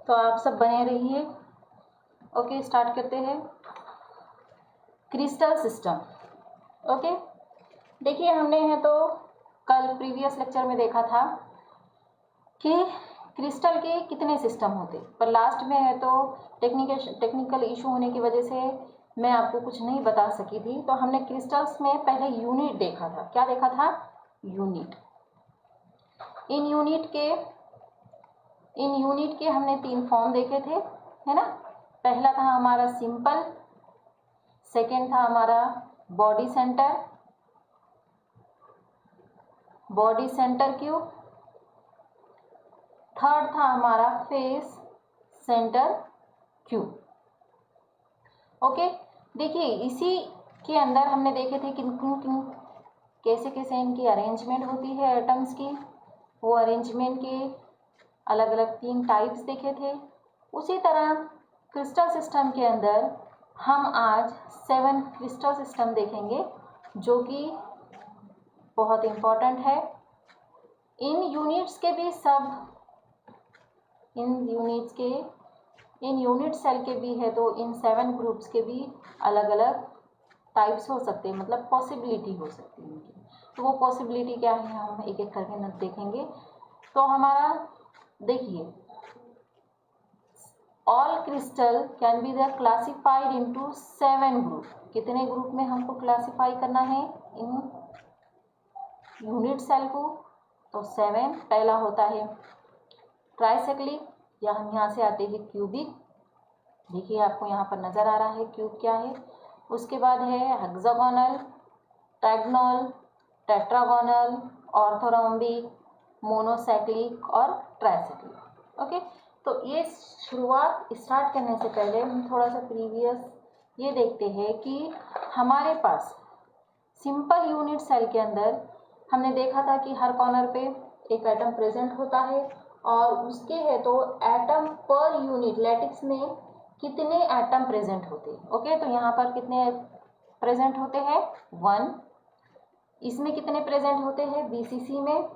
तो आप सब बने रहिए। ओके, स्टार्ट करते हैं। Crystal system. ओके, देखिए हमने है तो कल प्रीवियस लेक्चर में देखा था कि क्रिस्टल के कितने सिस्टम होते, पर लास्ट में है तो टेक्निकल इशू होने की वजह से मैं आपको कुछ नहीं बता सकी थी। तो हमने क्रिस्टल्स में पहले यूनिट देखा था। क्या देखा था? यूनिट। इन यूनिट के हमने 3 फॉर्म देखे थे, है ना। पहला था हमारा सिंपल, सेकेंड था हमारा बॉडी सेंटर क्यूब, थर्ड था हमारा फेस सेंटर क्यूब। ओके, देखिए इसी के अंदर हमने देखे थे किन कैसे कैसे इनकी अरेंजमेंट होती है एटम्स की। वो अरेंजमेंट के अलग अलग 3 टाइप्स देखे थे। उसी तरह क्रिस्टल सिस्टम के अंदर हम आज 7 क्रिस्टल सिस्टम देखेंगे जो कि बहुत इम्पोर्टेंट है। इन यूनिट सेल के भी है तो इन 7 ग्रुप्स के भी अलग अलग टाइप्स हो सकते हैं, मतलब पॉसिबिलिटी हो सकती है इनकी। तो वो पॉसिबिलिटी क्या है हम एक एक करके न देखेंगे। तो हमारा देखिए, all crystal can be the classified into 7 group. कितने ग्रुप में हमको क्लासिफाई करना है इन यूनिट सेल को? तो 7। पहला होता है ट्राइसाइक्लिक, या हम यहाँ से आते हैं क्यूबिक। देखिए आपको यहाँ पर नजर आ रहा है क्यूब क्या है। उसके बाद है hexagonal, trigonal, tetragonal, orthorhombic, monocyclic और ट्राइसाइक्लिक। ओके, तो ये स्टार्ट करने से पहले हम थोड़ा सा प्रीवियस ये देखते हैं कि हमारे पास सिंपल यूनिट सेल के अंदर हमने देखा था कि हर कॉर्नर पे एक एटम प्रेजेंट होता है और उसके है तो एटम पर यूनिट लैटिक्स में कितने एटम प्रेजेंट होते हैं। ओके, तो यहाँ पर कितने प्रेजेंट होते हैं? 1। इसमें कितने प्रेजेंट होते हैं बीसीसी में?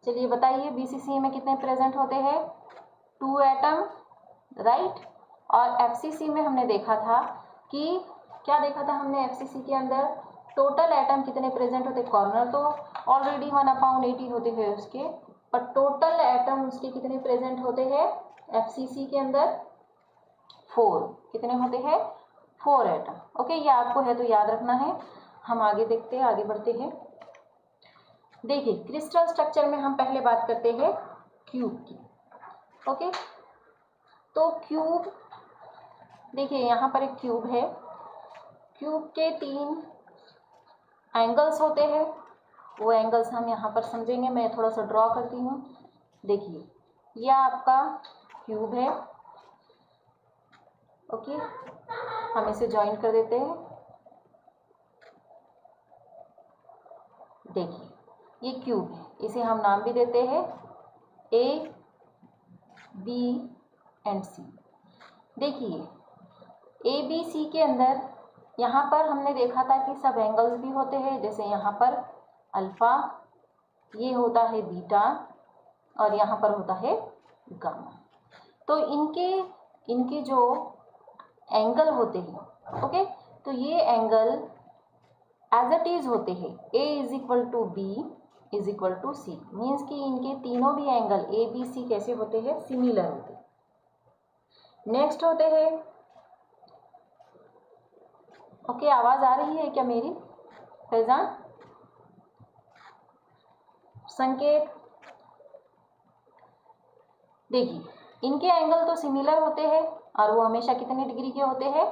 चलिए बताइए, बीसीसी में कितने प्रेजेंट होते हैं? 2 एटम, राइट। और एफसीसी में हमने देखा था कि क्या देखा था हमने एफसीसी के अंदर? टोटल एटम कितने प्रेजेंट होते? कॉर्नर तो ऑलरेडी 1/80 होते हैं उसके, पर टोटल एटम उसके कितने प्रेजेंट होते हैं एफसीसी के अंदर? 4। कितने होते हैं? 4 एटम। ओके, ये आपको है तो याद रखना है। हम आगे देखते हैं, आगे बढ़ते हैं। देखिए क्रिस्टल स्ट्रक्चर में हम पहले बात करते हैं क्यूब की। ओके, तो क्यूब, देखिए यहाँ पर एक क्यूब है। क्यूब के 3 एंगल्स होते हैं। वो एंगल्स हम यहाँ पर समझेंगे। मैं थोड़ा सा ड्रॉ करती हूँ। देखिए यह आपका क्यूब है। ओके, हम इसे ज्वाइन कर देते हैं। देखिए ये क्यूब है, इसे हम नाम भी देते हैं A, B एंड C। देखिए A, B, C के अंदर यहाँ पर हमने देखा था कि सब एंगल्स भी होते हैं। जैसे यहाँ पर अल्फा, ये होता है बीटा और यहाँ पर होता है गामा। तो इनके जो एंगल होते हैं, ओके, तो ये एंगल एज इट इज होते हैं। A = B = C, मीन्स कि इनके तीनों भी एंगल A, B, C कैसे होते हैं? सिमिलर होते हैं। नेक्स्ट होते हैं, ओके, आवाज आ रही है क्या मेरी? फैजान, संकेत। देखिए इनके एंगल तो सिमिलर होते हैं और वो हमेशा कितने डिग्री के होते हैं?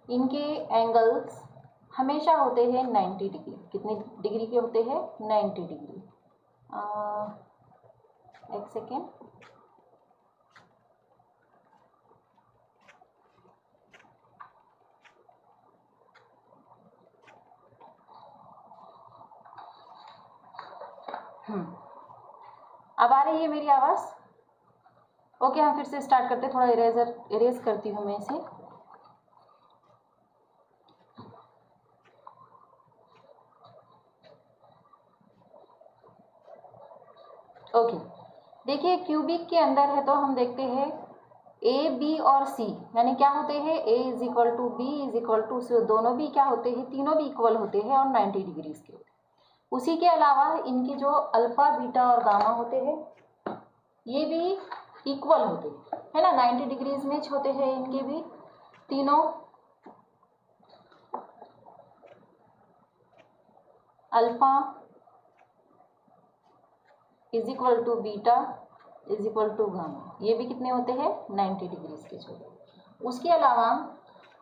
इनके एंगल्स हमेशा होते हैं 90 डिग्री। कितने डिग्री के होते हैं? 90 डिग्री। एक सेकेंड, अब आ रही है मेरी आवाज? ओके, हम फिर से स्टार्ट करते हैं। थोड़ा इरेज करती हूँ मैं इसे। देखिए क्यूबिक के अंदर है तो हम देखते हैं ए बी और सी यानी क्या होते हैं, A is equal to B is equal to C, दोनों भी क्या होते हैं, तीनों भी इक्वल होते हैं और 90 डिग्रीज के होते हैं। उसी के अलावा इनके जो अल्फा बीटा और गामा होते हैं ये भी इक्वल होते हैं, है ना, 90 डिग्रीज में होते हैं इनके भी तीनों। Alpha is equal to beta is equal to gamma, ये भी कितने होते हैं, 90 डिग्रीज के होते। उसके अलावा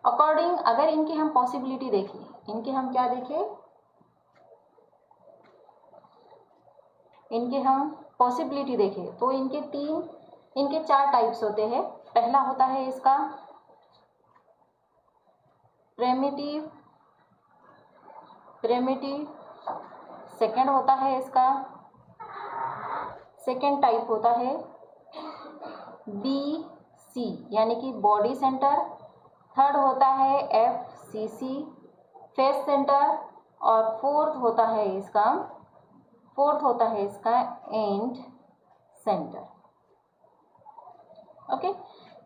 अकॉर्डिंग अगर इनकी हम पॉसिबिलिटी देखें, इनके हम क्या देखें, इनके हम पॉसिबिलिटी देखें तो इनके चार टाइप्स होते हैं। पहला होता है इसका प्रिमिटिव, सेकंड होता है इसका, सेकंड टाइप होता है बी सी यानी कि बॉडी सेंटर, थर्ड होता है एफ सी सी फेस सेंटर, और फोर्थ होता है इसका एंड सेंटर। ओके,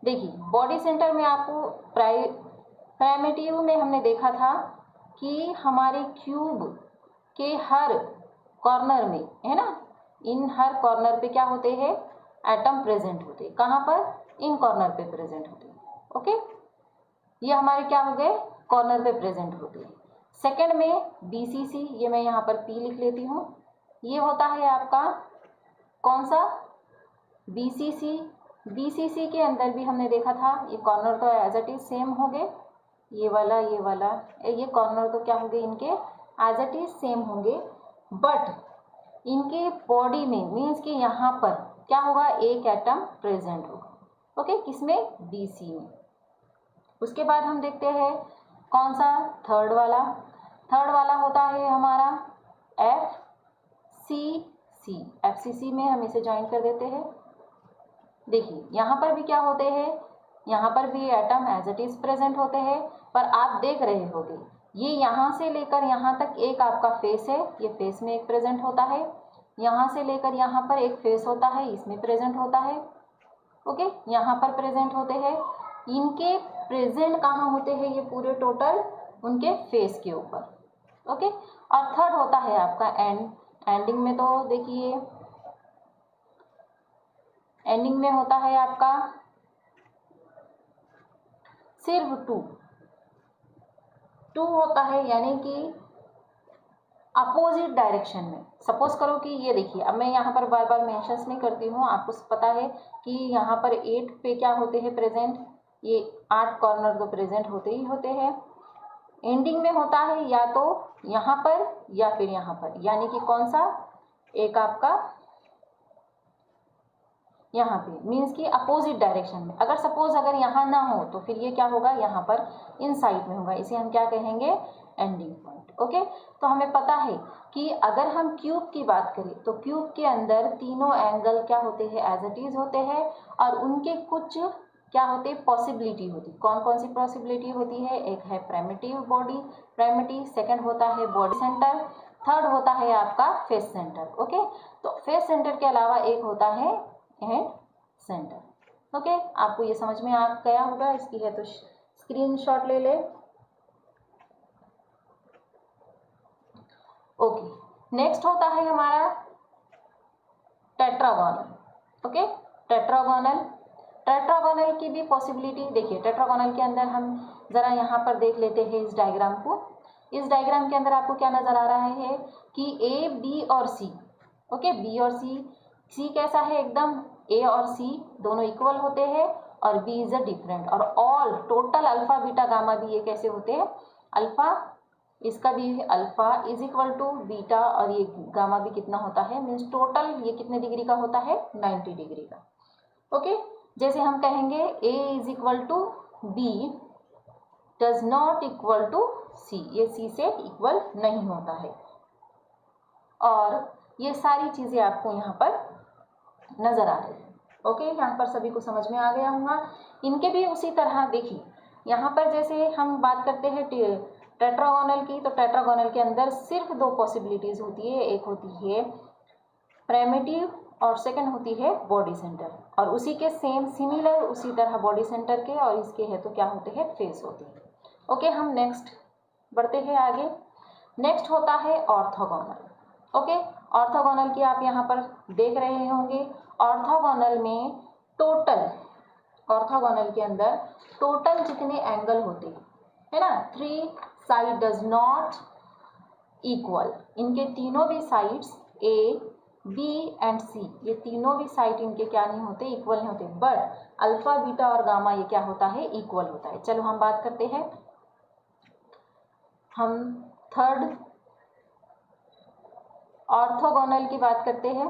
देखिए बॉडी सेंटर में आपको प्राइमिटिव में हमने देखा था कि हमारे क्यूब के हर कॉर्नर में, है ना, इन हर कॉर्नर पे क्या होते हैं, एटम प्रेजेंट होते हैं। कहाँ पर, इन कॉर्नर पे प्रेजेंट होते हैं। ओके, ये हमारे क्या हो गए, कॉर्नर पे प्रेजेंट होते हैं। सेकंड में बीसीसी, ये मैं यहाँ पर पी लिख लेती हूँ, ये होता है आपका कौन सा, बीसीसी। बीसीसी के अंदर भी हमने देखा था ये कॉर्नर तो एज इट इज सेम हो गए, ये वाला ये कॉर्नर तो क्या हो गए इनके एज इट इज सेम होंगे, बट इनके बॉडी में मीन्स कि यहाँ पर क्या होगा, एक एटम प्रेजेंट होगा। ओके, किसमें, बीसी में। उसके बाद हम देखते हैं कौन सा, थर्ड वाला होता है हमारा एफ सी सी में हम इसे ज्वाइन कर देते हैं। देखिए यहाँ पर भी क्या होते हैं, यहाँ पर भी atom as it is present होते हैं, पर आप देख रहे होंगे ये यहाँ से लेकर यहाँ तक एक आपका फेस है, ये फेस में एक प्रेजेंट होता है, यहाँ से लेकर यहाँ पर एक फेस होता है, इसमें प्रेजेंट होता है। ओके, यहाँ पर प्रेजेंट होते हैं, इनके प्रेजेंट कहाँ होते हैं, ये पूरे टोटल उनके फेस के ऊपर। ओके, और थर्ड होता है आपका एंडिंग में, तो देखिए एंडिंग में होता है आपका सिर्फ टू होता है, यानी कि अपोजिट डायरेक्शन में। सपोज करो कि ये देखिए, अब मैं यहाँ पर बार बार मेंशंस नहीं करती हूँ, आपको पता है कि यहाँ पर 8 पे क्या होते हैं प्रेजेंट, ये 8 कॉर्नर तो प्रेजेंट होते ही होते हैं। एंडिंग में होता है या तो यहाँ पर या फिर यहाँ पर, यानी कि कौन सा, एक आपका यहाँ पे, मीन्स कि अपोजिट डायरेक्शन में। अगर सपोज अगर यहाँ ना हो तो फिर ये क्या होगा, यहाँ पर इन साइड में होगा, इसे हम क्या कहेंगे, एंडिंग पॉइंट। ओके, तो हमें पता है कि अगर हम क्यूब की बात करें तो क्यूब के अंदर तीनों एंगल क्या होते हैं, एज इट इज होते हैं, और उनके कुछ क्या होते हैं, पॉसिबिलिटी होती। कौन कौन सी पॉसिबिलिटी होती है, एक है प्राइमिटिव, सेकंड होता है बॉडी सेंटर, थर्ड होता है आपका फेस सेंटर। ओके, तो फेस सेंटर के अलावा एक होता है एंड सेंटर। ओके, आपको ये समझ में आ गया होगा, इसकी है तो स्क्रीनशॉट ले ले। ओके, नेक्स्ट होता है हमारा टेट्रागोनल। ओके, टेट्रागोनल की भी पॉसिबिलिटी देखिए। टेट्रागोनल के अंदर हम जरा यहाँ पर देख लेते हैं इस डायग्राम को। इस डायग्राम के अंदर आपको क्या नजर आ रहा है कि ए बी और सी, ओके, बी और सी कैसा है, एकदम ए और सी दोनों इक्वल होते हैं, और बी इज अ डिफरेंट, और all total alpha beta gamma भी ये कैसे होते हैं, अल्फा, इसका भी alpha is equal to beta, और ये गामा भी कितना होता है, मीन्स टोटल ये कितने डिग्री का होता है, 90 डिग्री का। ओके, जैसे हम कहेंगे A is equal to B does not equal to C, ये सी से इक्वल नहीं होता है, और ये सारी चीजें आपको यहाँ पर नजर आ रही है। ओके, यहाँ पर सभी को समझ में आ गया होगा। इनके भी उसी तरह देखिए, यहाँ पर जैसे हम बात करते हैं टेट्रागोनल की, तो टेट्रागोनल के अंदर सिर्फ 2 पॉसिबिलिटीज होती है, एक होती है प्राइमिटिव और सेकंड होती है बॉडी सेंटर, और उसी के सेम सिमिलर उसी तरह बॉडी सेंटर के और इसके है तो क्या होते हैं, फेस होते हैं। ओके, हम नेक्स्ट बढ़ते हैं आगे। नेक्स्ट होता है ऑर्थोगोनल। ओके, ऑर्थोगोनल की आप यहाँ पर देख रहे होंगे। ऑर्थोगोनल में टोटल, ऑर्थोगोनल के अंदर टोटल जितने एंगल होते हैं, है ना, 3 साइड डज नॉट इक्वल, इनके तीनों भी साइड्स ए बी एंड सी, ये तीनों भी साइड इनके क्या नहीं होते, इक्वल नहीं होते, बट अल्फा बीटा और गामा ये क्या होता है, इक्वल होता है। चलो हम बात करते हैं, हम थर्ड ऑर्थोगोनल की बात करते हैं।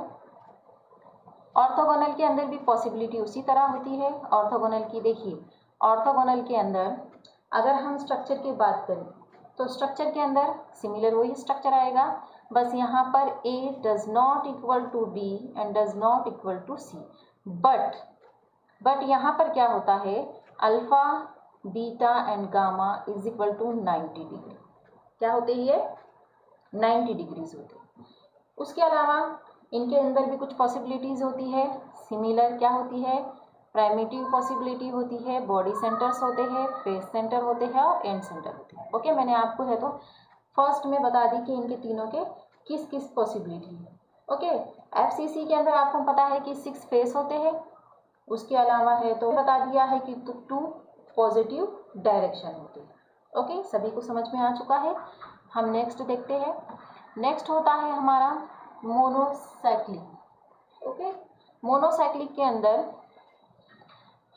ऑर्थोगोनल के अंदर भी पॉसिबिलिटी उसी तरह होती है। ऑर्थोगोनल की देखिए, ऑर्थोगोनल के अंदर अगर हम स्ट्रक्चर की बात करें तो स्ट्रक्चर के अंदर सिमिलर वही स्ट्रक्चर आएगा, बस यहाँ पर A does not equal to B and does not equal to C, but यहाँ पर क्या होता है, alpha beta and gamma is equal to 90 degree, क्या होते हैं ये, 90 डिग्रीज होते हैं। उसके अलावा इनके अंदर भी कुछ पॉसिबिलिटीज़ होती है, सिमिलर क्या होती है, प्राइमेटिव पॉसिबिलिटी होती है, बॉडी सेंटर्स होते हैं, फेस सेंटर होते हैं और एंड सेंटर होते हैं। ओके, मैंने आपको है तो फर्स्ट में बता दी कि इनके तीनों के किस किस पॉसिबिलिटी है। ओके, एफसीसी के अंदर आपको पता है कि 6 फेस होते हैं। उसके अलावा है तो बता दिया है कि 2 पॉजिटिव डायरेक्शन होते हैं। ओके, सभी को समझ में आ चुका है। हम नेक्स्ट देखते हैं। नेक्स्ट होता है हमारा मोनोसाइक्लिक। ओके, मोनोसाइक्लिक के अंदर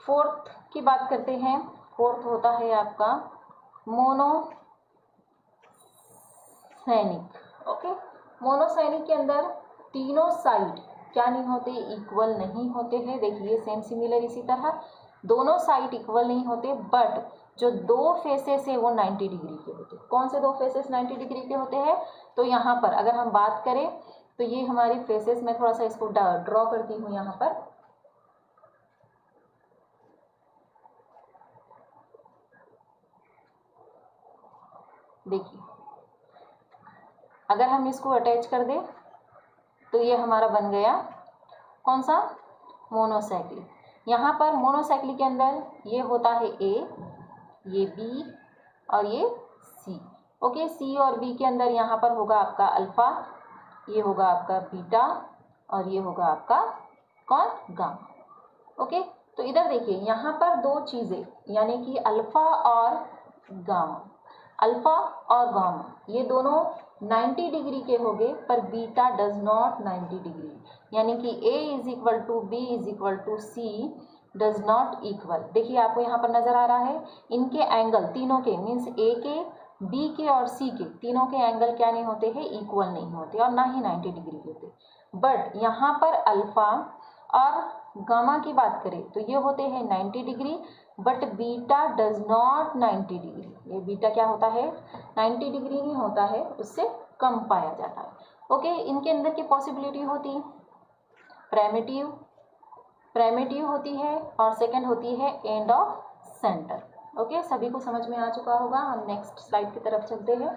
फोर्थ की बात करते हैं। फोर्थ होता है आपका मोनोसैनिक। ओके, मोनोसैनिक के अंदर तीनों साइड क्या नहीं होते, इक्वल नहीं होते हैं। देखिए सेम सिमिलर इसी तरह दोनों साइड इक्वल नहीं होते, बट जो 2 फेसेस है वो 90 डिग्री के होते हैं। कौन से 2 फेसेस 90 डिग्री के होते हैं, तो यहाँ पर अगर हम बात करें तो ये हमारी फेसेस, मैं थोड़ा सा इसको ड्रॉ करती हूँ यहाँ पर। देखिए अगर हम इसको अटैच कर दें तो ये हमारा बन गया कौन सा, मोनोसाइक्लिक। यहाँ पर मोनोसाइक्लिक के अंदर ये होता है ए, ये बी और ये सी। ओके, सी और बी के अंदर यहाँ पर होगा आपका अल्फा, ये होगा आपका बीटा और ये होगा आपका कौन, गामा। ओके, तो इधर देखिए यहाँ पर 2 चीज़ें यानी कि अल्फा और गामा, अल्फा और गामा ये दोनों 90 डिग्री के हो गए, पर बीटा डज नॉट 90 डिग्री, यानी कि A is equal to B is equal to c does not equal. देखिए आपको यहाँ पर नजर आ रहा है इनके एंगल तीनों के, मीन्स A के, B के और C के तीनों के एंगल क्या नहीं होते हैं, इक्वल नहीं होते और ना ही 90 डिग्री होते। बट यहाँ पर अल्फा और गामा की बात करें तो ये होते हैं 90 degree, but beta does not 90 degree. ये बीटा क्या होता है, 90 डिग्री नहीं होता है, उससे कम पाया जाता है। ओके, इनके अंदर की पॉसिबिलिटी होती प्राइमेटिव होती है और सेकंड होती है एंड ऑफ सेंटर। ओके, सभी को समझ में आ चुका होगा। हम नेक्स्ट स्लाइड की तरफ चलते हैं।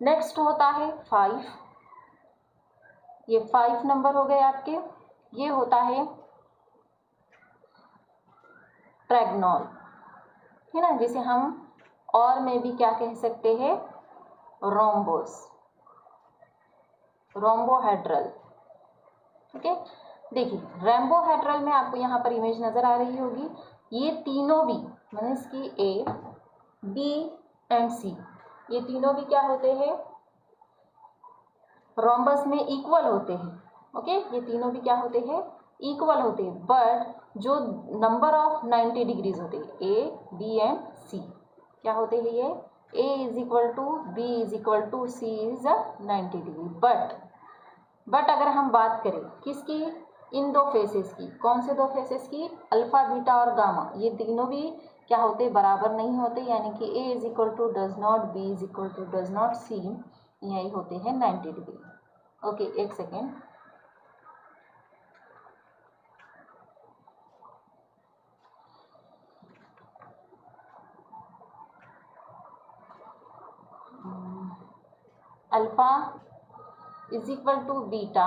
नेक्स्ट होता है 5, ये 5 नंबर हो गए आपके। ये होता है ट्रैगोनल, है ना, जिसे हम और में भी क्या कह सकते हैं, रोम्बोस, रोम्बोहेड्रल। ओके, देखिए रोम्बोहेड्रल में आपको यहाँ पर इमेज नजर आ रही होगी। ये तीनों भी मीन्स की ए बी एंड सी ये तीनों भी क्या होते हैं, रोम्बस में इक्वल होते हैं। ओके, ये तीनों भी क्या होते हैं, इक्वल होते हैं, बट जो नंबर ऑफ 90 डिग्रीज होते हैं ए बी एंड सी क्या होते हैं, ये A is equal to B is equal to C is 90 degree. But अगर हम बात करें किसकी, इन 2 फेसेस की, कौन से 2 फेसेस की, अल्फा बीटा और गामा, ये तीनों भी क्या होते, बराबर नहीं होते, यानी कि A is equal to does not, B is equal to does not, C यही होते हैं 90 डिग्री। ओके, एक second, alpha is equal to beta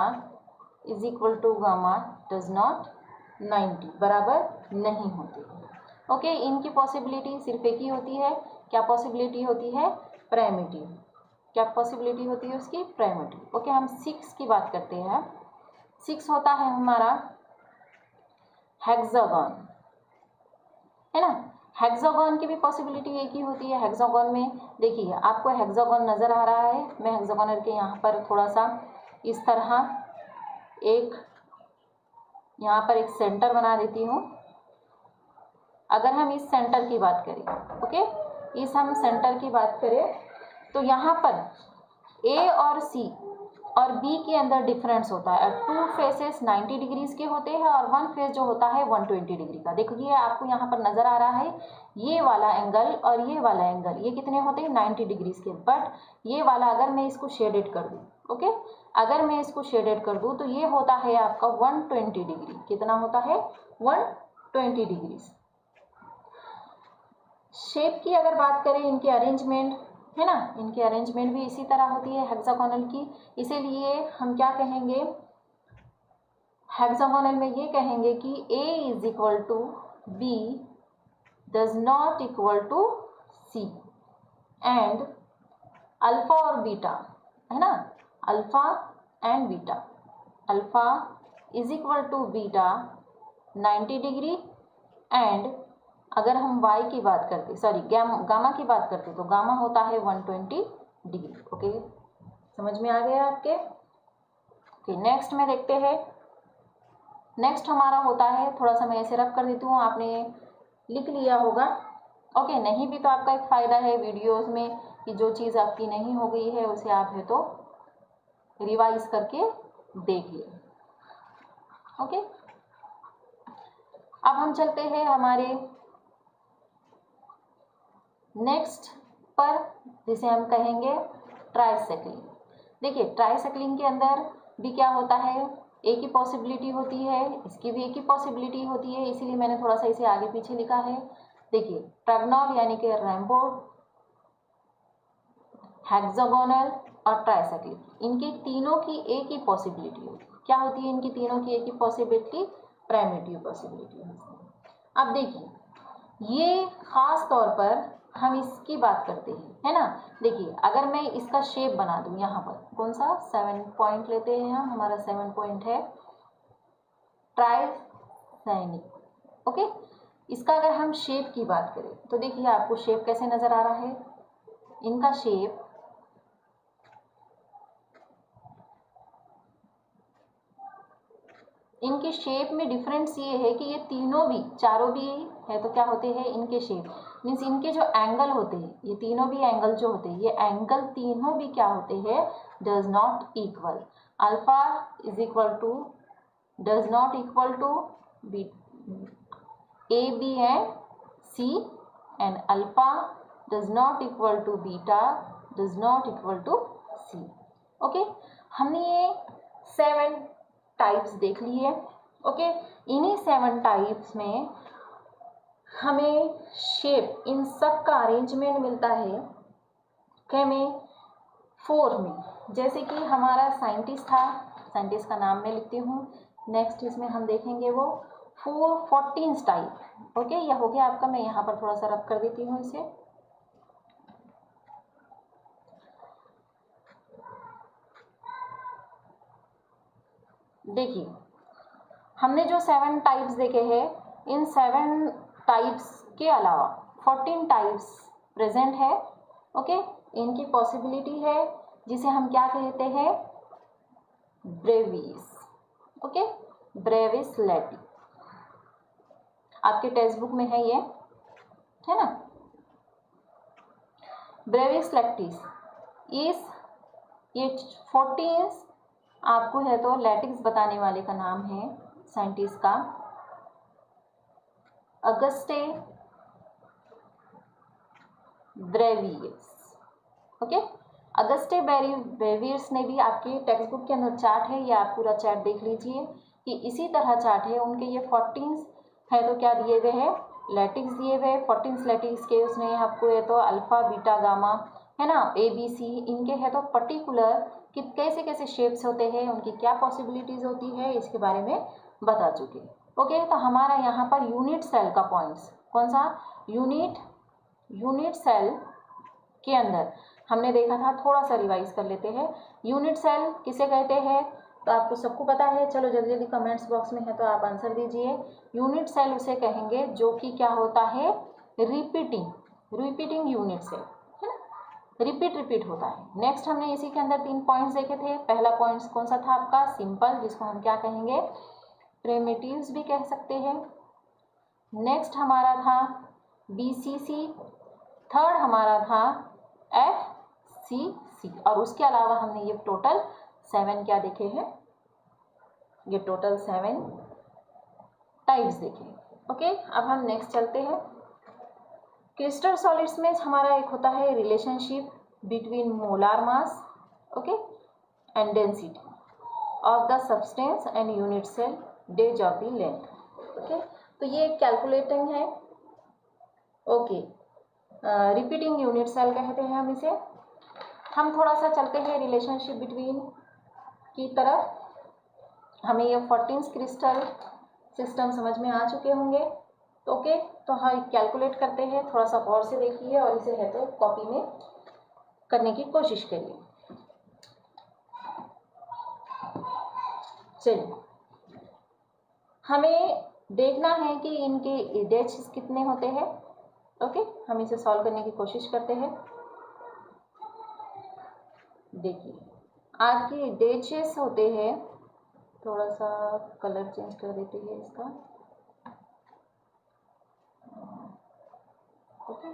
is equal to gamma does not 90 बराबर नहीं होते। ओके, इनकी पॉसिबिलिटी सिर्फ एक ही होती है। क्या पॉसिबिलिटी होती है? प्राइमिटिव। क्या पॉसिबिलिटी होती है उसकी? प्राइमिटिव। ओके, हम 6 की बात करते हैं। 6 होता है हमारा हेक्सागन, है ना। हेक्सागन की भी पॉसिबिलिटी एक ही होती है। हेक्सागन में देखिए, आपको हेक्सागन नज़र आ रहा है। मैं हेक्सागोनल के यहाँ पर थोड़ा सा इस तरह एक यहाँ पर एक सेंटर बना देती हूँ। अगर हम इस सेंटर की बात करें, ओके, इस हम सेंटर की बात करें तो यहाँ पर ए और सी और बी के अंदर डिफरेंस होता है। 2 फेसेस 90 डिग्रीज के होते हैं और 1 फेस जो होता है 120 डिग्री का। देखिए आपको यहाँ पर नज़र आ रहा है ये वाला एंगल और ये वाला एंगल, ये कितने होते हैं? 90 डिग्रीज के। बट ये वाला अगर मैं इसको शेडेड कर दूँ, ओके, अगर मैं इसको शेडेड कर दूँ तो ये होता है आपका 120 डिग्री। कितना होता है? 120 डिग्रीज। शेप की अगर बात करें, इनकी अरेंजमेंट, है ना, इनकी अरेंजमेंट भी इसी तरह होती है हेक्सागोनल की। इसीलिए हम क्या कहेंगे हेक्सागोनल में? ये कहेंगे कि A is equal to B does not equal to C and alpha और बीटा, है ना, alpha and beta. Alpha is equal to beta 90 degree and अगर हम y की बात करते, सॉरी गामा की बात करते तो गामा होता है 120 डिग्री। ओके, समझ में आ गया आपके? ओके, नेक्स्ट में देखते हैं। नेक्स्ट हमारा होता है, थोड़ा सा मैं ऐसे रफ कर देती हूँ, आपने लिख लिया होगा। ओके, नहीं भी तो आपका एक फ़ायदा है वीडियोस में कि जो चीज़ आपकी नहीं हो गई है उसे आप है तो रिवाइज करके देख लें। ओके, अब हम चलते हैं हमारे नेक्स्ट पर, जिसे हम कहेंगे ट्राइसाइक्लिंग। देखिए, ट्राइसाइक्लिंग के अंदर भी क्या होता है? एक ही पॉसिबिलिटी होती है, इसकी भी एक ही पॉसिबिलिटी होती है, इसीलिए मैंने थोड़ा सा इसे आगे पीछे लिखा है। देखिए, ट्रायगोनल यानी कि रैम्बोर्ड, हेक्सागोनल और ट्राइसाइक्लिक, इनके तीनों की एक ही पॉसिबिलिटी होती है। क्या होती है इनकी तीनों की एक ही पॉसिबिलिटी? प्राइमिटिव पॉसिबिलिटी होती है। अब देखिए, ये खास तौर पर हम इसकी बात करते हैं, है ना। देखिए, अगर मैं इसका शेप बना दूं, यहाँ पर कौन सा 7 पॉइंट लेते हैं हम, हमारा 7 पॉइंट है ट्राइसाइनिक। ओके, इसका अगर हम शेप की बात करें तो देखिए आपको शेप कैसे नजर आ रहा है। इनका शेप इनके शेप में डिफरेंस ये है कि ये तीनों भी, चारों भी है तो क्या होते हैं इनके शेप, मीन्स इनके जो एंगल होते हैं, ये तीनों भी एंगल जो होते हैं, ये एंगल तीनों भी क्या होते हैं? Does not equal. Alpha is equal to does not equal to b a b and c and alpha does not equal to beta does not equal to c. Okay, हमने ये 7 टाइप्स देख लिए। Okay, इन्हीं 7 types में हमें shape, इन सब का arrangement मिलता है क्या में? 4 में। जैसे कि हमारा साइंटिस्ट था, साइंटिस्ट का नाम मैं लिखती हूँ। नेक्स्ट इसमें हम देखेंगे वो 14 टाइप। ओके, यह हो गया आपका। मैं यहाँ पर थोड़ा सा रफ कर देती हूँ इसे। देखिए, हमने जो 7 टाइप्स देखे हैं, इन 7 टाइप्स के अलावा 14 टाइप्स प्रेजेंट है। ओके, इनकी पॉसिबिलिटी है जिसे हम क्या कहते हैं? ब्रेविस। ओके, ब्रेविस लैटी आपके टेक्स्ट बुक में है, ये है ना। ब्रेविस लैक्टिस इस ये 14 आपको है तो लैटिक्स बताने वाले का नाम है साइंटिस्ट का अगस्टे ब्रेवियस। ओके, अगस्टे ब्रेवियस ने भी, आपके टेक्स्ट बुक के अंदर चार्ट है, ये आप पूरा चार्ट देख लीजिए कि इसी तरह चार्ट है। उनके ये 14 है तो क्या दिए हुए हैं? लैटिक्स दिए हुए। 14 लैटिक्स के उसने आपको है तो अल्फा बीटा गामा, है ना, ABC, इनके है तो पर्टिकुलर कि कैसे कैसे शेप्स होते हैं, उनकी क्या पॉसिबिलिटीज़ होती है, इसके बारे में बता चुके। ओके, तो हमारा यहाँ पर यूनिट सेल का पॉइंट्स कौन सा, यूनिट सेल के अंदर हमने देखा था, थोड़ा सा रिवाइज कर लेते हैं। यूनिट सेल किसे कहते हैं, तो आपको सबको पता है, चलो जल्दी जल्दी कमेंट्स बॉक्स में है तो आप आंसर दीजिए। यूनिट सेल उसे कहेंगे जो कि क्या होता है, रिपीटिंग यूनिट सेल, है ना, रिपीट होता है। नेक्स्ट हमने इसी के अंदर 3 पॉइंट्स देखे थे। पहला पॉइंट कौन सा था आपका, सिंपल, जिसको हम क्या कहेंगे, प्रिमिटिव्स भी कह सकते हैं। नेक्स्ट हमारा था BCC, थर्ड हमारा था FCC, और उसके अलावा हमने ये टोटल 7 क्या देखे हैं, ये टोटल 7 टाइप्स देखे। ओके, अब हम नेक्स्ट चलते हैं। क्रिस्टल सॉलिड्स में हमारा एक होता है relationship between molar mass, okay, and density of the substance and unit cell edge of the length. Okay, तो ये कैलकुलेटिंग है। ओके, रिपीटिंग यूनिट सेल कहते हैं हम इसे। हम थोड़ा सा चलते हैं रिलेशनशिप बिटवीन की तरफ। हमें ये 14 क्रिस्टल सिस्टम समझ में आ चुके होंगे। तो ओके, तो हम कैलकुलेट करते हैं, थोड़ा सा गौर से देखिए और इसे है तो कॉपी में करने की कोशिश करिए। चलिए, हमें देखना है कि इनके डेट्स कितने होते हैं। ओके, हम इसे सॉल्व करने की कोशिश करते हैं। देखिए, आपकी डेट्स होते हैं, थोड़ा सा कलर चेंज कर देते हैं इसका। Okay,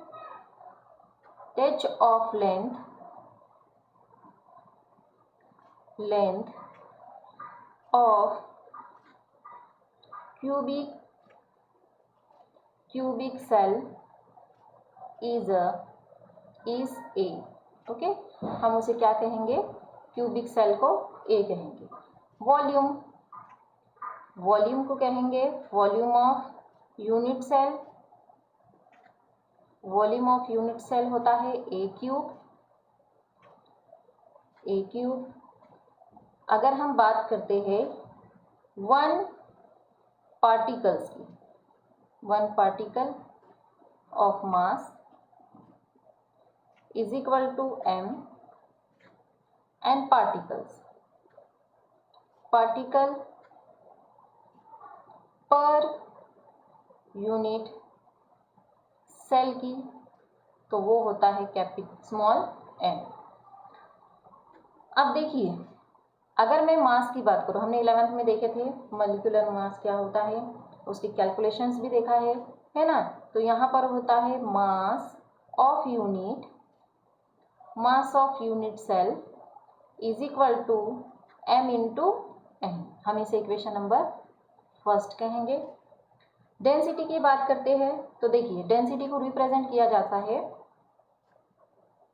edge of length of cubic cell is A। Okay, हम उसे क्या कहेंगे, क्यूबिक सेल को A कहेंगे। वॉल्यूम को कहेंगे volume of unit cell. Volume of unit cell होता है A क्यूब। अगर हम बात करते हैं 1 पार्टिकल्स की, 1 particle of mass is equal to m, and particle पर यूनिट सेल की, तो वो होता है स्मॉल m। अब देखिए, अगर मैं मास की बात करूँ, हमने 11th में देखे थे मॉलिक्यूलर मास क्या होता है, उसकी कैलकुलेशंस भी देखा है ना। तो यहाँ पर होता है mass of unit cell is equal to m into n। हम इसे इक्वेशन नंबर 1 कहेंगे। डेंसिटी की बात करते हैं, तो देखिए डेंसिटी को रिप्रेजेंट किया जाता है,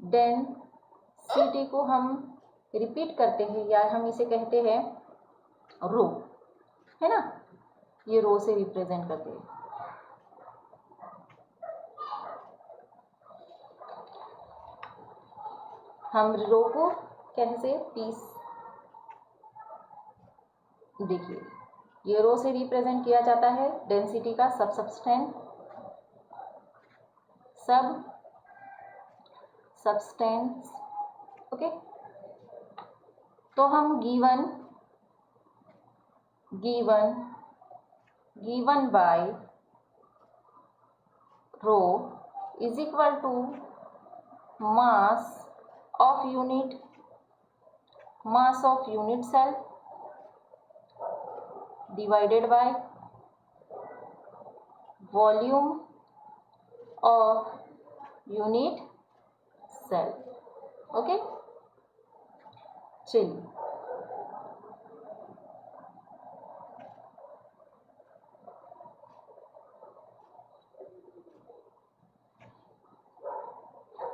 डेंसिटी को हम रिपीट करते हैं या हम इसे कहते हैं रो, है ना, ये रो से रिप्रेजेंट करते हैं। हम रो को कैसे पीस, देखिए ये रो से रिप्रेजेंट किया जाता है डेंसिटी का सबस्टेंस। ओके, तो हम given by rho is equal to mass of unit cell divided by volume of unit cell। Okay, चलिए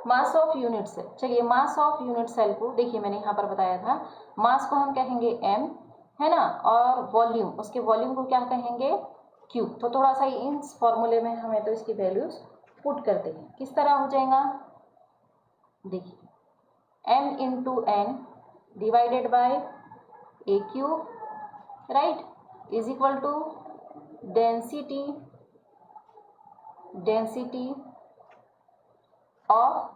मास ऑफ यूनिट सेल। चलिए मास ऑफ यूनिट सेल को देखिए, मैंने यहाँ पर बताया था मास को हम कहेंगे m, है ना, और वॉल्यूम, उसके वॉल्यूम को क्या कहेंगे Q। तो थोड़ा सा इस फॉर्मूले में हमें तो इसकी वैल्यूज पुट करते हैं, किस तरह हो जाएगा, देखिए m into n divided by a cube, right, is equal to density of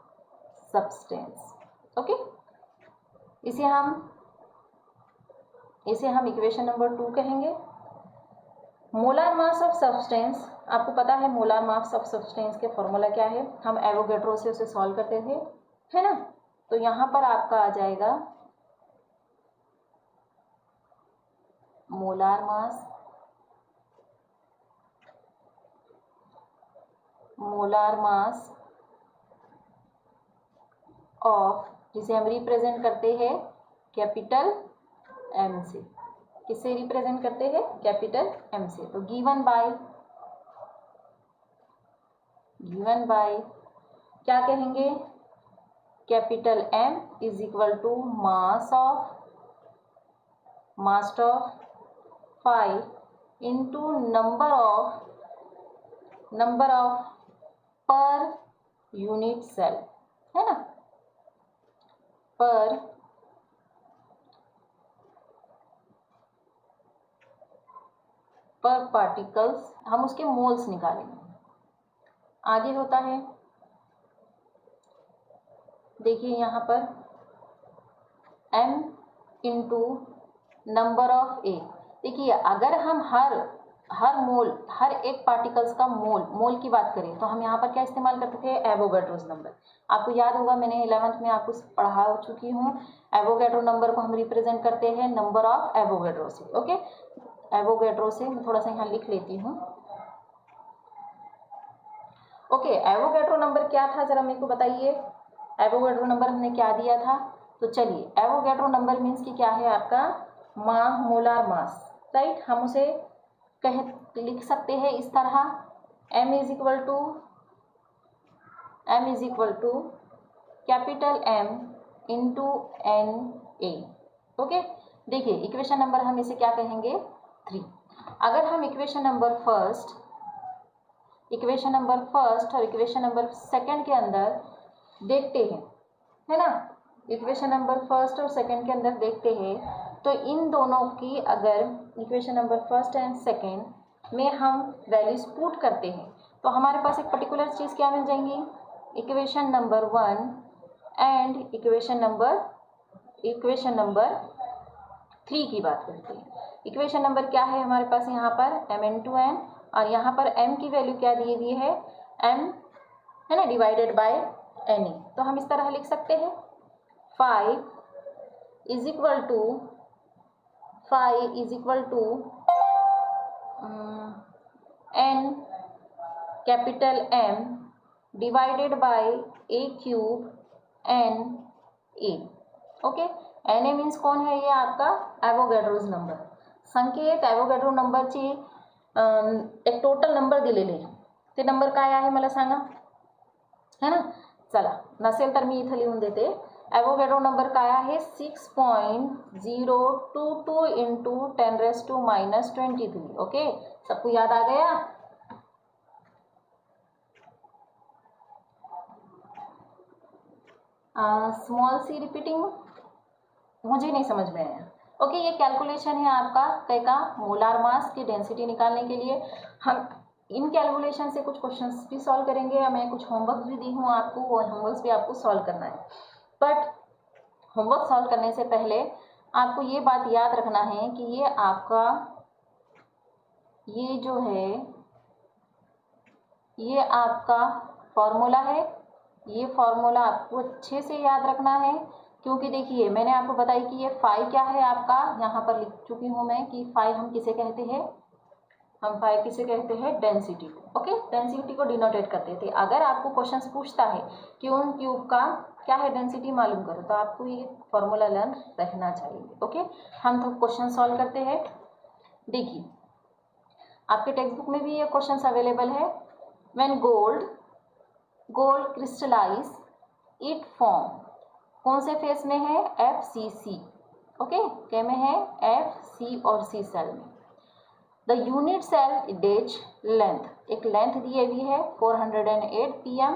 substance. Okay, इसे हम इक्वेशन नंबर 2 कहेंगे। मोलार मास ऑफ सब्सटेंस, आपको पता है मोलार मास ऑफ सब्सटेंस के फॉर्मूला क्या है, हम एवोगैड्रो से उसे सॉल्व करते थे, है ना। तो यहाँ पर आपका आ जाएगा मोलार मास ऑफ, जिसे हम रिप्रेजेंट करते हैं कैपिटल एम से। किससे रिप्रेजेंट करते हैं? कैपिटल एम से। तो गिवन बाय क्या कहेंगे? Capital M is equal to mass of 5 into number of per unit cell, है ना, पर पार्टिकल्स, हम उसके मोल्स निकालेंगे। आगे होता है, देखिए यहाँ पर m इंटू नंबर ऑफ ए। देखिए अगर हम हर एक पार्टिकल्स का मोल की बात करें तो हम यहाँ पर क्या इस्तेमाल करते थे? Avogadro's number. आपको याद होगा, मैंने 11th में आपको पढ़ा चुकी हूँ। एवोगैड्रो नंबर को हम रिप्रेजेंट करते हैं नंबर ऑफ एवोगैड्रो से। ओके, एवोगैड्रो से मैं थोड़ा सा यहाँ लिख लेती हूँ। ओके, एवोगैड्रो नंबर क्या था, जरा मेरे को बताइए। एवोगैड्रो नंबर हमने क्या दिया था? तो चलिए, एवोगैड्रो नंबर मीन्स कि क्या है आपका? Molar mass, right. हम उसे लिख सकते हैं इस तरह, m is equal to capital M into NA। Okay, देखिए इक्वेशन नंबर हम इसे क्या कहेंगे? 3। अगर हम इक्वेशन नंबर फर्स्ट और इक्वेशन नंबर सेकंड के अंदर देखते हैं, है ना, इक्वेशन नंबर फर्स्ट और सेकंड के अंदर देखते हैं, तो इन दोनों की अगर equation number first and second में हम वैल्यूज पुट करते हैं तो हमारे पास एक पर्टिकुलर चीज़ क्या मिल जाएंगी? Equation number 1 and equation number 3 की बात करते हैं। इक्वेशन नंबर क्या है हमारे पास यहाँ पर? m×n, और यहाँ पर m की वैल्यू क्या दी हुई है? m, है ना, डिवाइडेड बाय Na। तो हम इस तरह लिख सकते हैं 5 is equal to n capital M divided by a cube Na। Okay, Na means कौन है? ये आपका एवोगैड्रोज नंबर। संकेत एवोगॅड्रो नंबरची एक टोटल नंबर दिलेले आहे, ते नंबर काय आहे मला सांगा, है ना। चला, नसेल तर मी इथं लिहून देते। एवोगॅड्रो नंबर काय आहे? 6.022 इंटू 10⁻⁻23। ओके, सबको याद आ गया? स्मॉल सी रिपीटिंग मुझे नहीं समझ में आया। ओके, ये कैलकुलेशन है आपका कैका मोलार मास की डेंसिटी निकालने के लिए। हम इन कैलकुलेशन से कुछ क्वेश्चंस भी सॉल्व करेंगे। मैं कुछ होमवर्क भी दी हूँ आपको, वो होमवर्क भी आपको सॉल्व करना है। बट होमवर्क सॉल्व करने से पहले आपको ये बात याद रखना है कि ये आपका ये जो है ये आपका फॉर्मूला है। ये फॉर्मूला आपको अच्छे से याद रखना है, क्योंकि देखिए मैंने आपको बताई कि ये फाई क्या है आपका, यहाँ पर लिख चुकी हूँ मैं कि फाई हम किसे कहते हैं? हम फाई किसे कहते हैं? डेंसिटी को। ओके, डेंसिटी को डिनोटेट करते थे। अगर आपको क्वेश्चंस पूछता है कि उन क्यूब का क्या है डेंसिटी मालूम करो, तो आपको ये फॉर्मूला लर्न रखना चाहिए। ओके, हम तो क्वेश्चन सॉल्व करते हैं। देखिए आपके टेक्स्ट बुक में भी ये क्वेश्चन अवेलेबल है। When gold crystallize it form, कौन से फेस में है? FCC। ओके, क्या में है? FC और C सेल में। The unit cell edge length, एक लेंथ दी हुई है 408 pm,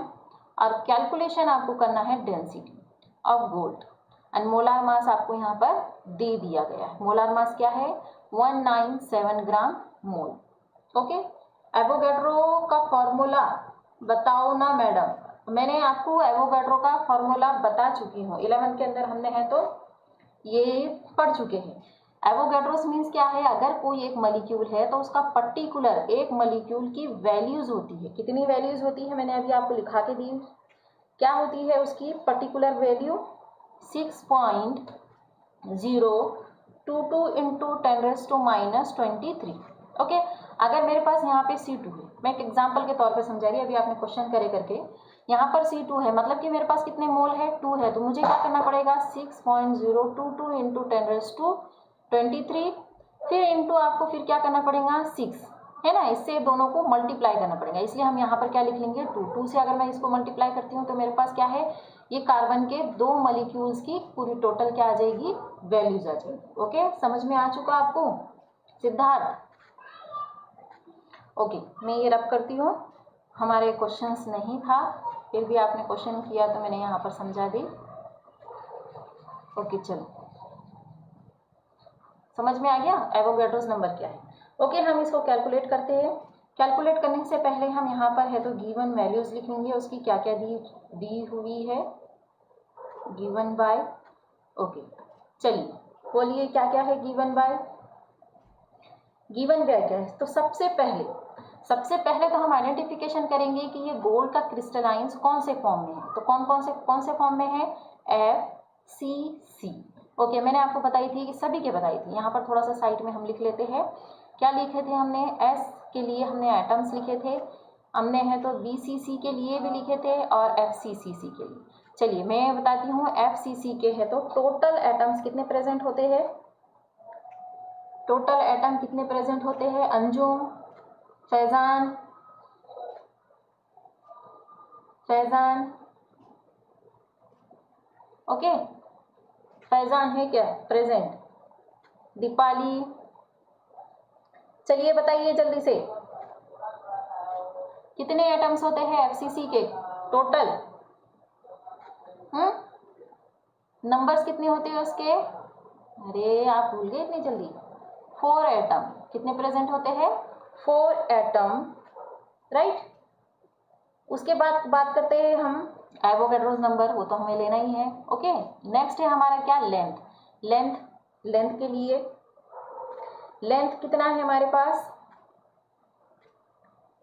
और कैलकुलेशन आपको करना है density of gold. And molar mass आपको यहाँ पर दे दिया गया है। मोलार मास क्या है? 197 ग्राम मोल। ओके, एवोगैड्रो का फॉर्मूला बताओ ना मैडम। मैंने आपको एवोगैड्रो का फॉर्मूला बता चुकी हूँ, 11th के अंदर हमने है तो ये पढ़ चुके हैं। एवोगैड्रोस मीन्स क्या है? अगर कोई एक मॉलिक्यूल है तो उसका पर्टिकुलर एक मॉलिक्यूल की वैल्यूज होती है। कितनी वैल्यूज होती है? मैंने अभी आपको लिखा के दी। क्या होती है उसकी पर्टिकुलर वैल्यू? 6.022 इंटू 10⁻⁻23। ओके, अगर मेरे पास यहाँ पे C2 है, मैं एक एग्जाम्पल के तौर पे समझा रही, अभी आपने क्वेश्चन करे करके, यहाँ पर C2 है, मतलब कि मेरे पास कितने मोल है? 2 है। तो मुझे क्या करना पड़ेगा? 6.022 इंटू 10⁻23, फिर इंटू आपको फिर क्या करना पड़ेगा? 6 है ना, इससे दोनों को मल्टीप्लाई करना पड़ेगा। इसलिए हम यहाँ पर क्या लिख लेंगे? 2 से अगर मैं इसको मल्टीप्लाई करती हूँ तो मेरे पास क्या है? ये कार्बन के 2 मॉलिक्यूल्स की पूरी टोटल क्या आ जाएगी? वैल्यूज आ जाएगी। ओके, समझ में आ चुका आपको सिद्धार्थ? ओके, मैं ये रब करती हूँ। हमारे क्वेश्चंस नहीं था, फिर भी आपने क्वेश्चन किया तो मैंने यहाँ पर समझा दी। ओके, चलो समझ में आ गया एवोगैड्रोस नंबर क्या है। ओके, हम इसको कैलकुलेट करते हैं। कैलकुलेट करने से पहले हम यहाँ पर है तो गिवन वैल्यूज लिख लेंगे, उसकी क्या क्या दी हुई है, गिवन बाय। ओके, चलिए बोलिए क्या क्या है गिवन बाय। गिवन बाय क्या है? तो सबसे पहले तो हम आइडेंटिफिकेशन करेंगे कि ये गोल्ड का क्रिस्टलाइंस कौन से फॉर्म में है। तो कौन से फॉर्म में है? FCC। ओके, मैंने आपको बताई थी कि सभी के बताई थी। यहाँ पर थोड़ा सा साइड में हम लिख लेते हैं। क्या लिखे थे हमने? S के लिए हमने एटम्स लिखे थे, हमने है तो BCC के लिए भी लिखे थे और FCCC के लिए। चलिए मैं बताती हूँ, FCC के है तो टोटल एटम्स कितने प्रेजेंट होते हैं? टोटल एटम कितने प्रेजेंट होते हैं? अंजुम, फैजान, ओके, फैजान है क्या प्रेजेंट? दीपाली, चलिए बताइए जल्दी से कितने एटम्स होते हैं FCC के टोटल? नंबर्स कितने होते हैं उसके? अरे आप भूल गए इतनी जल्दी। 4 एटम। कितने प्रेजेंट होते हैं? 4 एटम, राइट। उसके बाद बात करते हैं हम एवोगैड्रोस नंबर, वो तो हमें लेना ही है। ओके, नेक्स्ट है हमारा क्या? लेंथ के लिए लेंथ कितना है हमारे पास?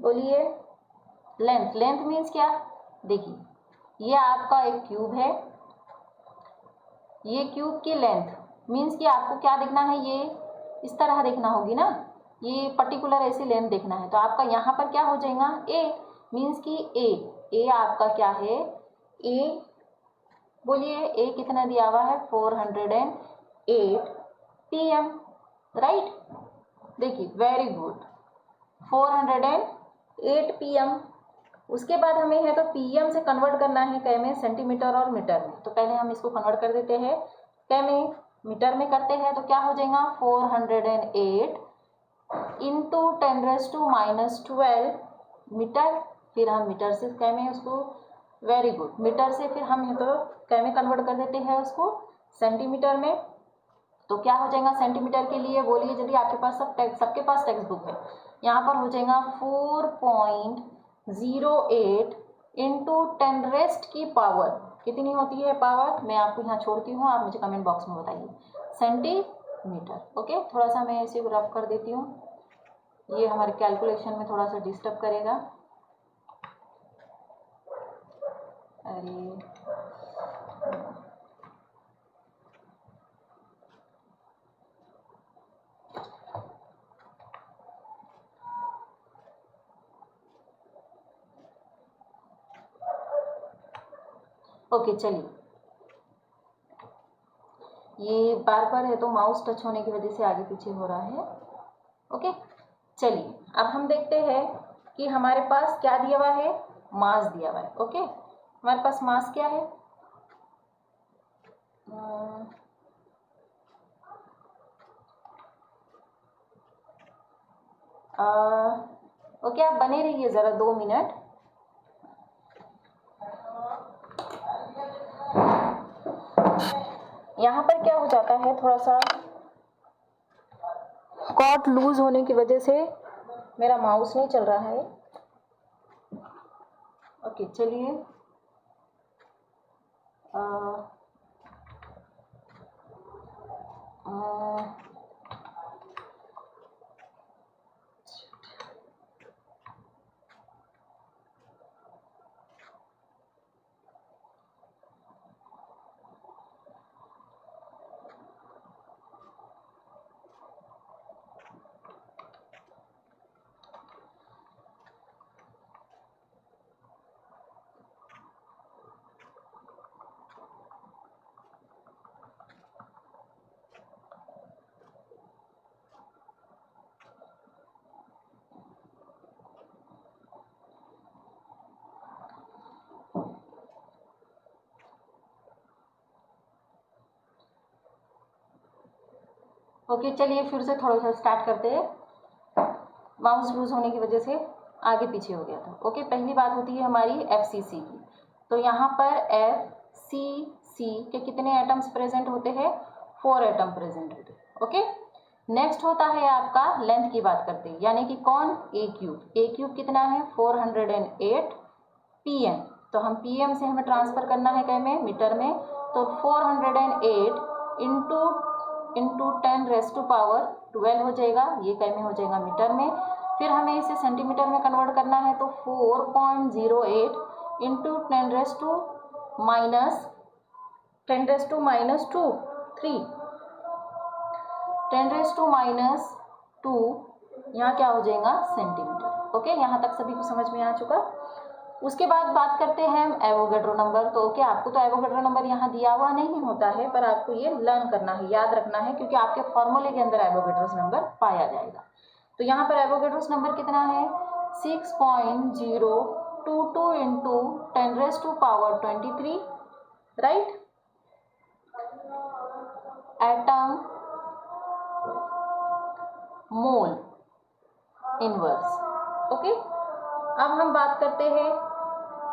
बोलिए। लेंथ मीन्स क्या? देखिए, ये आपका एक क्यूब है, ये क्यूब की लेंथ मीन्स कि आपको क्या देखना है? ये इस तरह देखना होगी ना, ये पर्टिकुलर ऐसी लेंथ देखना है। तो आपका यहाँ पर क्या हो जाएगा? A मीन्स कि ए आपका क्या है? ए, बोलिए ए कितना दिया हुआ है? 408 PM, राइट। देखिए वेरी गुड, 408 PM। उसके बाद हमें है तो PM से कन्वर्ट करना है कै में? सेंटीमीटर और मीटर में। तो पहले हम इसको कन्वर्ट कर देते हैं कै में? मीटर में करते हैं। तो क्या हो जाएगा? 408 इंटू 10⁻⁻12 मीटर। फिर हम मीटर से कै में उसको, वेरी गुड, मीटर से फिर हम है तो कै में कन्वर्ट कर देते हैं उसको? सेंटीमीटर में। तो क्या हो जाएगा सेंटीमीटर के लिए? बोलिए यदि आपके पास सबके पास टेक्स्ट बुक है, यहाँ पर हो जाएगा 4.08 इंटू 10⁻⁻⁻, कितनी होती है पावर? मैं आपको यहाँ छोड़ती हूँ, आप मुझे कमेंट बॉक्स में बताइए। सेंटीमीटर। ओके, थोड़ा सा मैं इसे रफ कर देती हूँ, ये हमारे कैलकुलेशन में थोड़ा सा डिस्टर्ब करेगा। अरे ओके, चलिए, ये बार बार है तो माउस टच होने की वजह से आगे पीछे हो रहा है। ओके, चलिए अब हम देखते हैं कि हमारे पास क्या दिया हुआ है? मास दिया हुआ है। ओके, हमारे पास मास क्या है? ओके, आप बने रहिए ज़रा 2 मिनट। यहाँ पर क्या हो जाता है, थोड़ा सा कॉर्ड लूज होने की वजह से मेरा माउस नहीं चल रहा है। ओके चलिए, ओके चलिए फिर से थोड़ा सा स्टार्ट करते हैं। माउस लूज होने की वजह से आगे पीछे हो गया था। ओके, पहली बात होती है हमारी FCC की। तो यहाँ पर FCC के कितने एटम्स प्रेजेंट होते हैं? 4 एटम प्रेजेंट होते हैं। ओके, नेक्स्ट होता है आपका लेंथ की बात करते हैं, यानी कि कौन? ए क्यूब कितना है? 408 PM। तो हम PM से हमें ट्रांसफर करना है क्या में? मीटर में। तो 408 इंटू 10⁻12 हो जाएगा, ये क्या में हो जाएगा? मीटर में। फिर हमें इसे सेंटीमीटर में कन्वर्ट करना है, तो 4.08 इंटू 10⁻², यहाँ क्या हो जाएगा? सेंटीमीटर। ओके, यहाँ तक सभी को समझ में आ चुका। उसके बाद बात करते हैं एवोगैड्रो नंबर। तो ओके, आपको तो एवोगैड्रो नंबर यहाँ दिया हुआ नहीं होता है, पर आपको ये लर्न करना है, याद रखना है, क्योंकि आपके फॉर्मूले के अंदर एवोगैड्रोस नंबर पाया जाएगा। तो यहाँ पर एवोगैड्रोस नंबर कितना है? 6.022 into 10⁻23, right? Atom mole inverse. Okay, अब हम बात करते हैं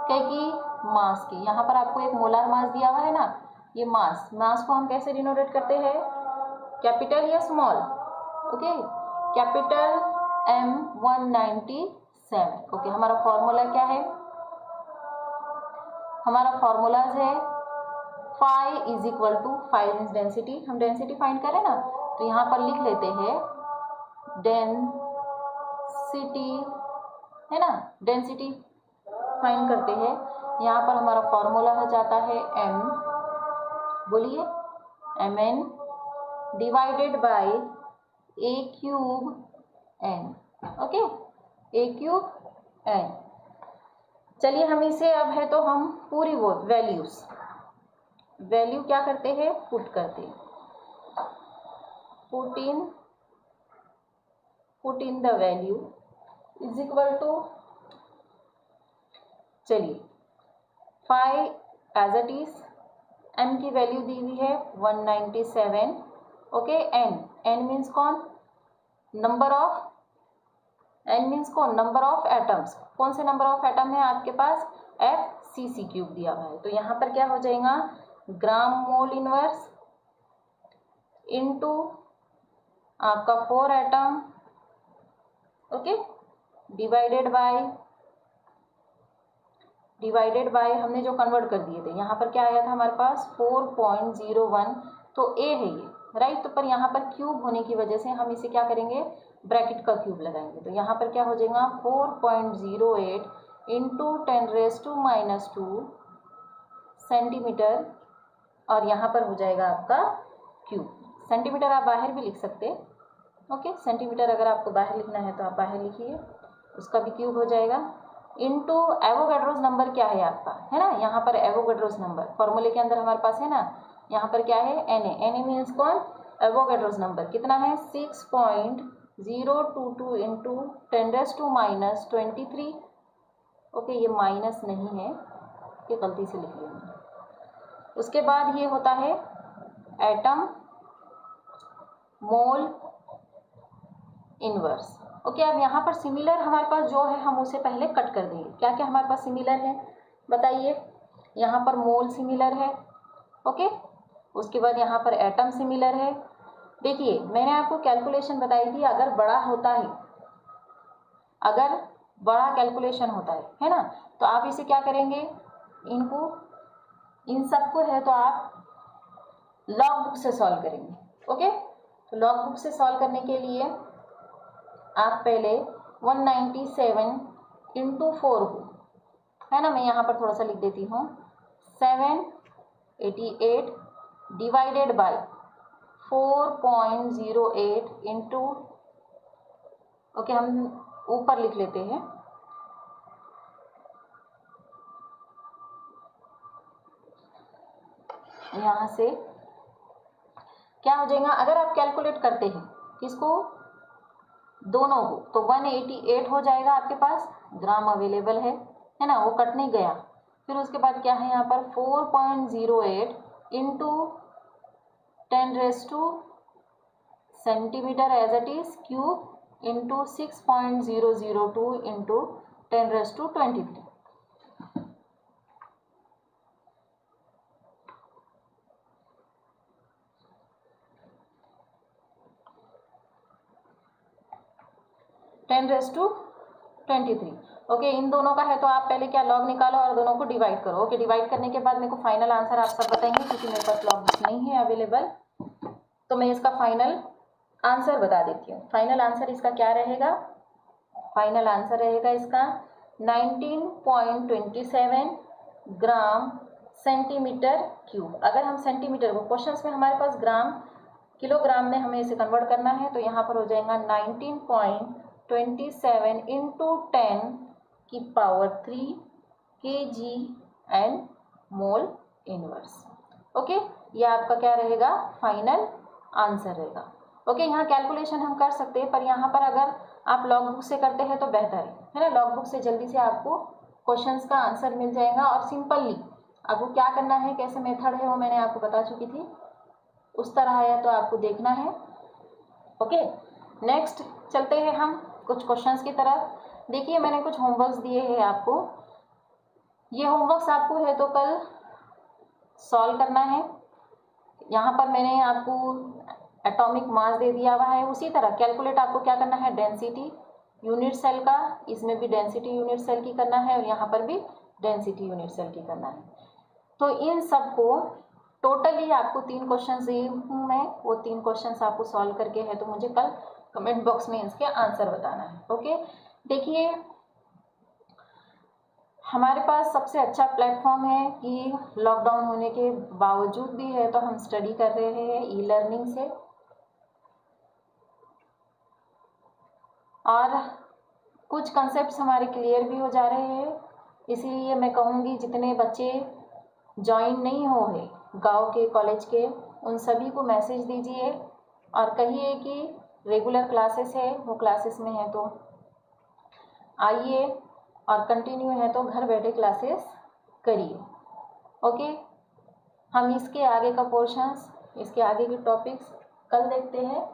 क्या कि मास की। यहाँ पर आपको एक मोलार मास दिया हुआ है ना, ये मास को हम कैसे डिनोटेट करते हैं? कैपिटल या small? Okay, capital M197। Okay, हमारा फॉर्मूला क्या है? हमारा फॉर्मूला है phi is equal to, phi means density, हम डेंसिटी फाइंड करें ना, तो यहाँ पर लिख लेते हैं डेंसिटी, है ना, डेंसिटी फाइंड करते हैं। यहाँ पर हमारा फॉर्मूला हो जाता है m, बोलिए, mn divided by a cube n। Okay, a cube n। चलिए हम इसे अब है तो हम पूरी वो वैल्यू क्या करते हैं? पुट करते हैं। Put in the value is equal to, चलिए 5 एज इट इज, m की वैल्यू दी हुई है 197। ओके, n मीन्स कौन? Number of atoms. कौन से नंबर ऑफ एटम है आपके पास? FCC क्यूब दिया हुआ है। तो यहाँ पर क्या हो जाएगा? ग्राम मोल इनवर्स इनटू आपका 4 एटम, ओके, डिवाइडेड बाय हमने जो कन्वर्ट कर दिए थे, यहाँ पर क्या आया था हमारे पास? 4.01। तो a है ये, राइट? तो पर यहाँ पर क्यूब होने की वजह से हम इसे क्या करेंगे? ब्रैकेट का क्यूब लगाएंगे। तो यहाँ पर क्या हो जाएगा? 4.08 इंटू 10⁻² सेंटीमीटर, और यहाँ पर हो जाएगा आपका क्यूब। सेंटीमीटर आप बाहर भी लिख सकते हैं। ओके, सेंटीमीटर अगर आपको बाहर लिखना है तो आप बाहर लिखिए, उसका भी क्यूब हो जाएगा। इनटू एवोगैड्रोस नंबर क्या है आपका, है ना, यहाँ पर एवोगैड्रोस नंबर फॉर्मूले के अंदर हमारे पास है ना, यहाँ पर क्या है? Na मीन्स कौन? एवोगैड्रोस नंबर कितना है? 6.022 इंटू 10⁻23। ओके, ये माइनस नहीं है, ये गलती से लिख लिया। उसके बाद ये होता है एटम मोल इनवर्स। ओके, अब यहाँ पर सिमिलर हमारे पास जो है हम उसे पहले कट कर देंगे। क्या क्या हमारे पास सिमिलर है बताइए? यहाँ पर मोल सिमिलर है, ओके, उसके बाद यहाँ पर एटम सिमिलर है। देखिए मैंने आपको कैलकुलेशन बताई थी, अगर बड़ा होता है, अगर बड़ा कैलकुलेशन होता है ना, तो आप इसे क्या करेंगे, इनको इन सबको है तो आप लॉग बुक से सॉल्व करेंगे। ओके, तो लॉग बुक से सॉल्व करने के लिए आप पहले 197 इंटू 4 को, है ना, मैं यहाँ पर थोड़ा सा लिख देती हूँ, 788 डिवाइडेड बाय 4.08 इंटू, ओके हम ऊपर लिख लेते हैं, यहाँ से क्या हो जाएगा, अगर आप कैलकुलेट करते हैं किसको, दोनों को, तो 188 हो जाएगा आपके पास, ग्राम अवेलेबल है ना, वो कट नहीं गया। फिर उसके बाद क्या है यहाँ पर 4.08 into 10⁻² centimetre as it is cube into 6.002 into 10⁻23। Okay, इन दोनों का है तो आप पहले क्या लॉग निकालो और दोनों को डिवाइड करो। ओके, डिवाइड करने के बाद मेरे को फाइनल आंसर आप सब बताएंगे, क्योंकि मेरे पास लॉग बुक नहीं है अवेलेबल, तो मैं इसका फाइनल आंसर बता देती हूँ। फाइनल आंसर इसका क्या रहेगा, फाइनल आंसर रहेगा इसका 19.27 ग्राम सेंटीमीटर क्यूब। अगर हम सेंटीमीटर को, क्वेश्चंस में हमारे पास ग्राम किलोग्राम में हमें इसे कन्वर्ट करना है, तो यहाँ पर हो जाएगा 19.27 इंटू 10 की power 3 kg and mole inverse. Okay, ये आपका क्या रहेगा, फाइनल आंसर रहेगा। ओके, यहाँ कैलकुलेशन हम कर सकते हैं, पर यहाँ पर अगर आप लॉग बुक से करते हैं तो बेहतर है ना, लॉग बुक से जल्दी से आपको क्वेश्चंस का आंसर मिल जाएगा। और सिंपली आपको क्या करना है, कैसे मेथड है वो मैंने आपको बता चुकी थी, उस तरह है तो आपको देखना है। ओके, नेक्स्ट चलते हैं हम कुछ क्वेश्चंस की तरफ। देखिए मैंने कुछ होमवर्क्स दिए हैं आपको, ये होमवर्क्स आपको है तो कल सॉल्व करना है। यहाँ पर मैंने आपको एटॉमिक मास दे दिया हुआ है, उसी तरह कैलकुलेट आपको क्या करना है, डेंसिटी यूनिट सेल का, इसमें भी डेंसिटी यूनिट सेल की करना है और यहाँ पर भी डेंसिटी यूनिट सेल की करना है। तो इन सब को टोटली आपको 3 क्वेश्चन दिए हूँ मैं, वो 3 क्वेश्चन आपको सॉल्व करके है तो मुझे कल कमेंट बॉक्स में इसके आंसर बताना है। ओके, देखिए हमारे पास सबसे अच्छा प्लेटफॉर्म है कि लॉकडाउन होने के बावजूद भी है तो हम स्टडी कर रहे हैं ई लर्निंग से, और कुछ कंसेप्ट्स हमारे क्लियर भी हो जा रहे हैं। इसीलिए मैं कहूँगी जितने बच्चे ज्वाइन नहीं हो है गांव के कॉलेज के, उन सभी को मैसेज दीजिए और कहिए कि रेगुलर क्लासेस है, वो क्लासेस में है तो आइए, और कंटिन्यू है तो घर बैठे क्लासेस करिए। ओके, हम इसके आगे का पोर्शंस, इसके आगे के टॉपिक्स कल देखते हैं।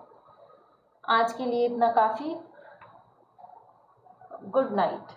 आज के लिए इतना काफ़ी। Good night.